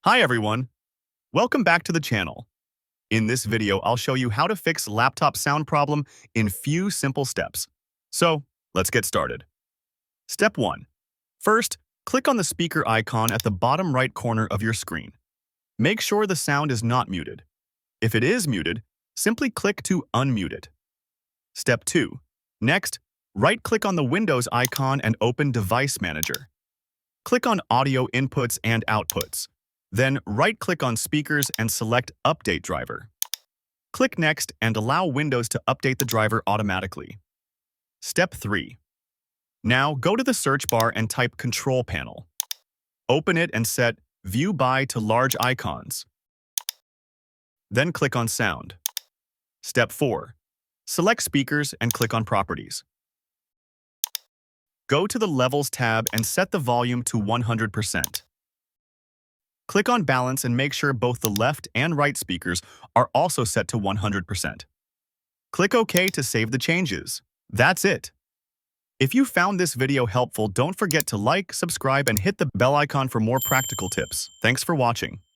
Hi everyone, welcome back to the channel. In this video, I'll show you how to fix laptop sound problem in few simple steps. So, let's get started. Step 1. First, click on the speaker icon at the bottom right corner of your screen. Make sure the sound is not muted. If it is muted, simply click to unmute it. Step 2. Next, right-click on the Windows icon and open Device Manager. Click on Audio Inputs and Outputs. Then right-click on Speakers and select Update Driver. Click Next and allow Windows to update the driver automatically. Step 3. Now go to the search bar and type Control Panel. Open it and set View By to Large Icons. Then click on Sound. Step 4. Select Speakers and click on Properties. Go to the Levels tab and set the volume to 100%. Click on Balance and make sure both the left and right speakers are also set to 100%. Click OK to save the changes. That's it. If you found this video helpful, don't forget to like, subscribe, and hit the bell icon for more practical tips. Thanks for watching.